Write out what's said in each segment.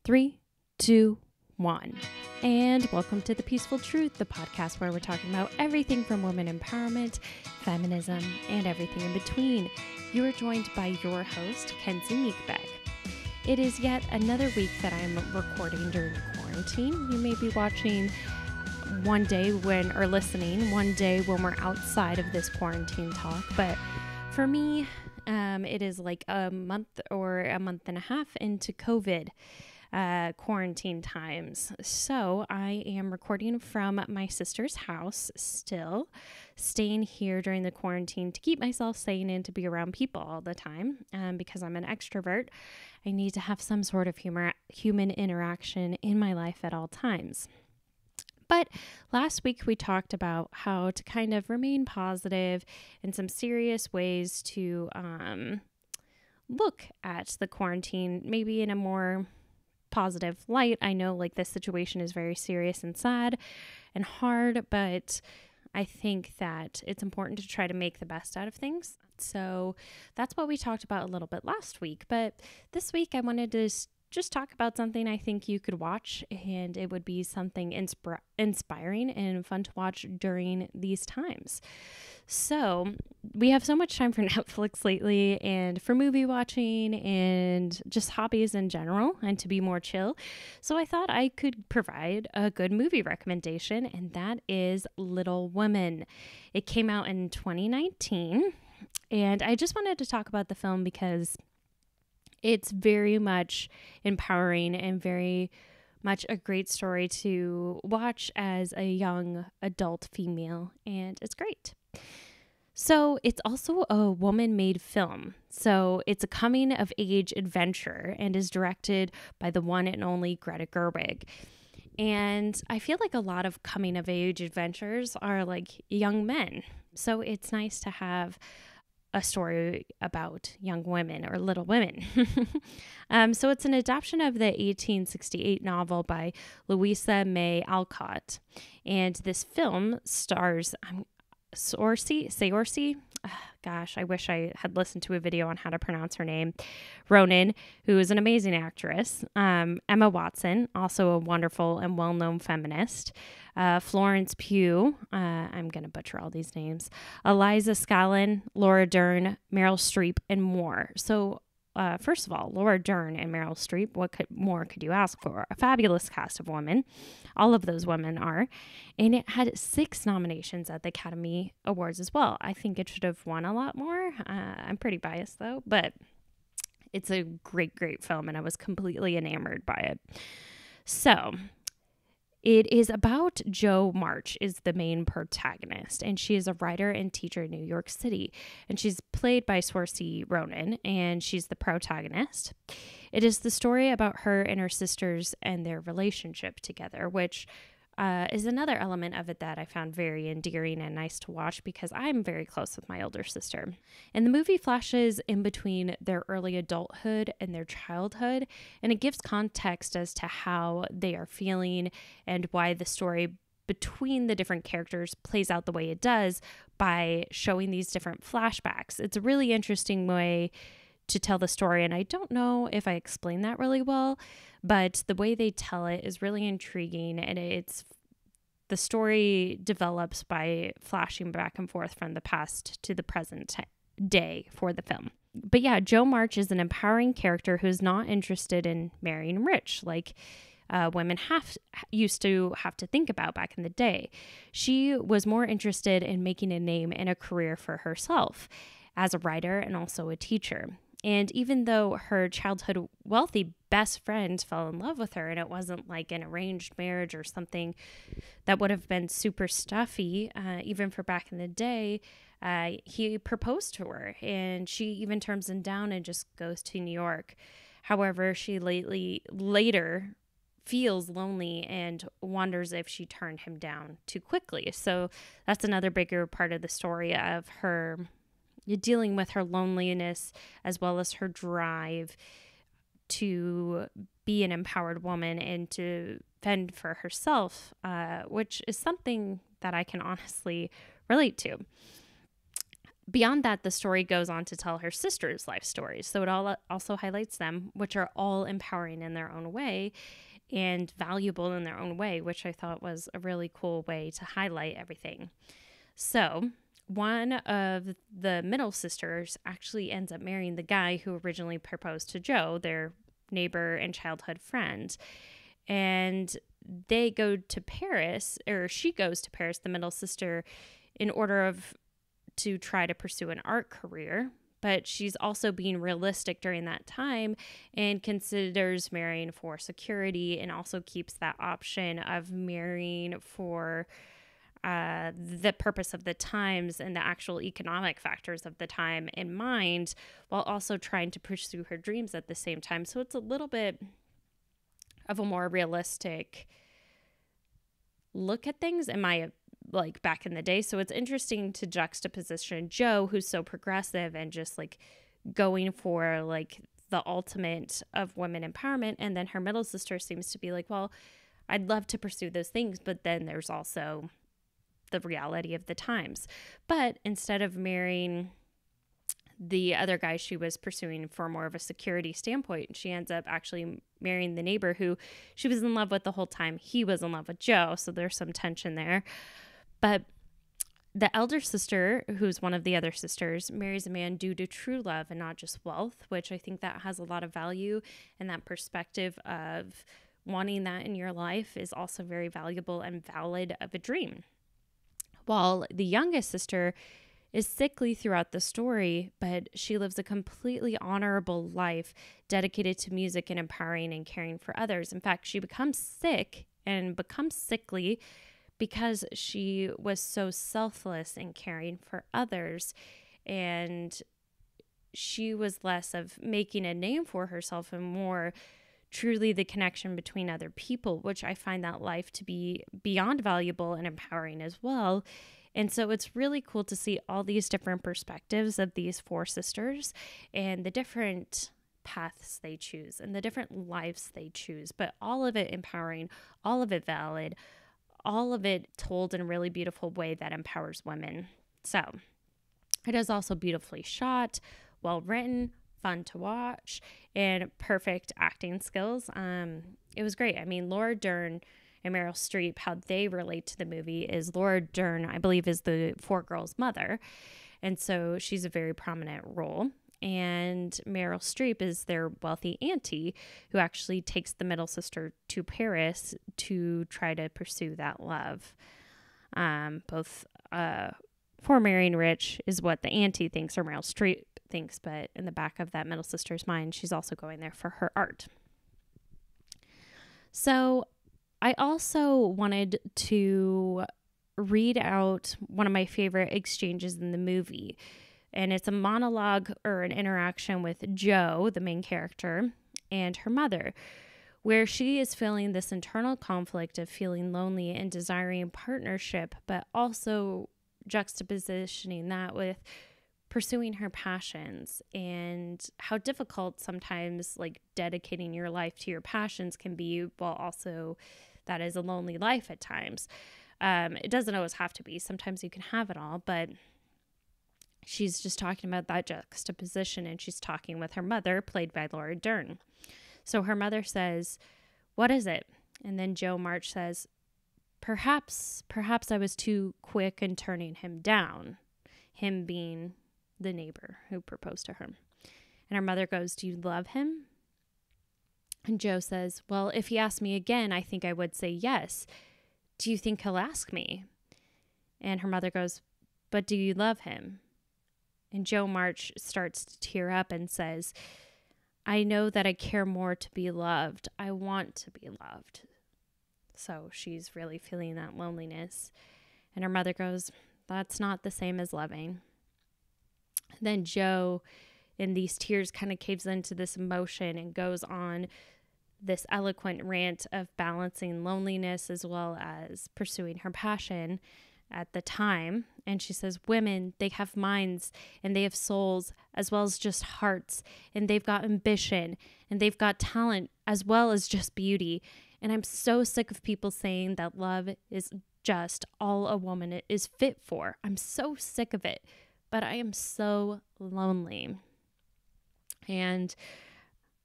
3, 2, 1. And welcome to The Peaceful Truth, the podcast where we're talking about everything from women empowerment, feminism, and everything in between. You are joined by your host, Kenzie. It is yet another week that I'm recording during quarantine. You may be watching one day listening one day when we're outside of this quarantine talk. But for me, it is like a month or a month and a half into COVID quarantine times. So I am recording from my sister's house still, staying here during the quarantine to keep myself sane and to be around people all the time. Because I'm an extrovert, I need to have some sort of human interaction in my life at all times. But last week we talked about how to kind of remain positive and some serious ways to look at the quarantine, maybe in a more positive light. I know like this situation is very serious and sad and hard, but I think that it's important to try to make the best out of things. So that's what we talked about a little bit last week. But this week I wanted to just talk about something I think you could watch, and it would be something inspiring and fun to watch during these times. So we have so much time for Netflix lately and for movie watching and just hobbies in general and to be more chill. So I thought I could provide a good movie recommendation, and that is Little Women. It came out in 2019, and I just wanted to talk about the film because it's very much empowering and very much a great story to watch as a young adult female, and it's great. So it's also a woman-made film. So it's a coming-of-age adventure and is directed by the one and only Greta Gerwig. And I feel like a lot of coming-of-age adventures are like young men. So it's nice to have a story about young women or Little Women. So it's an adaptation of the 1868 novel by Louisa May Alcott. And this film stars Saoirse, gosh, I wish I had listened to a video on how to pronounce her name, Ronan, who is an amazing actress, Emma Watson, also a wonderful and well-known feminist, Florence Pugh, I'm going to butcher all these names, Eliza Scanlen, Laura Dern, Meryl Streep, and more. So first of all, Laura Dern and Meryl Streep, what more could you ask for? A fabulous cast of women. All of those women are. And it had 6 nominations at the Academy Awards as well. I think it should have won a lot more. I'm pretty biased though, but it's a great, great film, and I was completely enamored by it. So it is about Jo March is the main protagonist, and she is a writer and teacher in New York City, and she's played by Saoirse Ronan, and she's the protagonist. It is the story about her and her sisters and their relationship together, which is another element of it that I found very endearing and nice to watch because I'm very close with my older sister. And the movie flashes in between their early adulthood and their childhood, and it gives context as to how they are feeling and why the story between the different characters plays out the way it does by showing these different flashbacks. It's a really interesting way to tell the story, and I don't know if I explained that really well, but the way they tell it is really intriguing, and the story develops by flashing back and forth from the past to the present day for the film. But yeah, Jo March is an empowering character who's not interested in marrying rich like women used to have to think about back in the day. She was more interested in making a name and a career for herself as a writer and also a teacher. And even though her childhood wealthy best friend fell in love with her, and it wasn't like an arranged marriage or something that would have been super stuffy, even for back in the day, he proposed to her, and she even turns him down and just goes to New York. However, she later feels lonely and wonders if she turned him down too quickly. So that's another bigger part of the story of her dealing with her loneliness as well as her drive to be an empowered woman and to fend for herself, which is something that I can honestly relate to. Beyond that, the story goes on to tell her sister's life stories. So it all also highlights them, which are all empowering in their own way and valuable in their own way, which I thought was a really cool way to highlight everything. So one of the middle sisters actually ends up marrying the guy who originally proposed to Jo, their neighbor and childhood friend. And they go to Paris, or she goes to Paris, the middle sister, in order to try to pursue an art career. But she's also being realistic during that time and considers marrying for security, and also keeps that option of marrying for the purpose of the times and the actual economic factors of the time in mind, while also trying to pursue her dreams at the same time. So it's a little bit of a more realistic look at things in my, like, back in the day. So it's interesting to juxtaposition Jo, who's so progressive and just like going for like the ultimate of women empowerment, and then her middle sister seems to be like, well, I'd love to pursue those things, but then there's also the reality of the times. But instead of marrying the other guy she was pursuing for more of a security standpoint, she ends up actually marrying the neighbor who she was in love with the whole time. He was in love with Jo, so there's some tension there. But the elder sister, who's one of the other sisters, marries a man due to true love and not just wealth, which I think that has a lot of value, and that perspective of wanting that in your life is also very valuable and valid of a dream. While the youngest sister is sickly throughout the story, but she lives a completely honorable life dedicated to music and empowering and caring for others. In fact, she becomes sick and becomes sickly because she was so selfless in caring for others, and she was less of making a name for herself and more truly the connection between other people, which I find that life to be beyond valuable and empowering as well. And so it's really cool to see all these different perspectives of these four sisters and the different paths they choose and the different lives they choose, but all of it empowering, all of it valid, all of it told in a really beautiful way that empowers women. So it is also beautifully shot, well written, fun to watch, and perfect acting skills. It was great. I mean, Laura Dern and Meryl Streep, how they relate to the movie is Laura Dern, I believe, is the four girls' mother. And so she's a very prominent role. And Meryl Streep is their wealthy auntie who actually takes the middle sister to Paris to try to pursue that love. Both for marrying rich is what the auntie thinks, or Meryl Streep thinks, but in the back of that middle sister's mind, she's also going there for her art. So I also wanted to read out one of my favorite exchanges in the movie. And it's a monologue or an interaction with Jo, the main character, and her mother, where she is feeling this internal conflict of feeling lonely and desiring partnership, but also juxtapositioning that with pursuing her passions, and how difficult sometimes like dedicating your life to your passions can be, while also that is a lonely life at times. It doesn't always have to be. Sometimes you can have it all, but she's just talking about that juxtaposition, and she's talking with her mother, played by Laura Dern. So her mother says, "What is it?" And then Jo March says, Perhaps I was too quick in turning him down," him being the neighbor who proposed to her. And her mother goes, "Do you love him?" And Jo says, "Well, if he asked me again, I think I would say yes. Do you think he'll ask me?" And her mother goes, "But do you love him?" And Jo March starts to tear up and says, "I know that I care more to be loved. I want to be loved." So she's really feeling that loneliness. And her mother goes, "That's not the same as loving." Then Jo, in these tears, kind of caves into this emotion and goes on this eloquent rant of balancing loneliness as well as pursuing her passion at the time. And she says, "Women, they have minds and they have souls as well as just hearts, and they've got ambition and they've got talent as well as just beauty. And I'm so sick of people saying that love is just all a woman is fit for. I'm so sick of it. but I am so lonely. And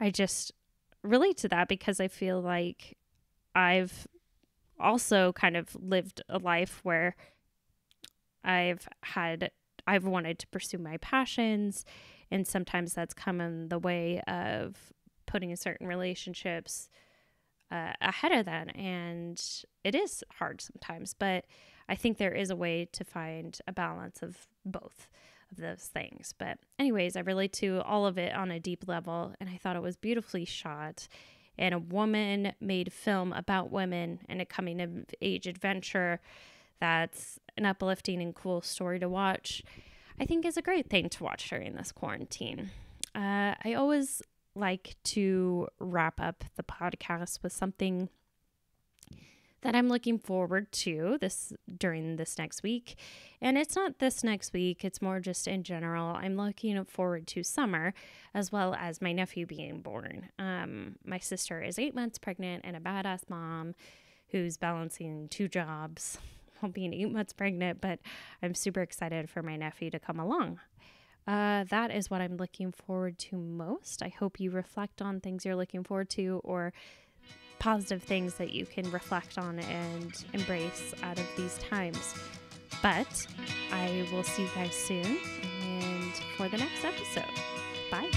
I just relate to that because I feel like I've also kind of lived a life where I've wanted to pursue my passions, and sometimes that's come in the way of putting certain relationships ahead of that, and it is hard sometimes, but I think there is a way to find a balance of both of those things. But anyways, I relate to all of it on a deep level, and I thought it was beautifully shot, and a woman-made film about women and a coming-of-age adventure that's an uplifting and cool story to watch, I think is a great thing to watch during this quarantine. I always like to wrap up the podcast with something that I'm looking forward to during this next week. And it's not this next week, it's more just in general. I'm looking forward to summer as well as my nephew being born. My sister is 8 months pregnant and a badass mom who's balancing 2 jobs while being 8 months pregnant, but I'm super excited for my nephew to come along. That is what I'm looking forward to most. I hope you reflect on things you're looking forward to or positive things that you can reflect on and embrace out of these times. But I will see you guys soon and for the next episode. Bye.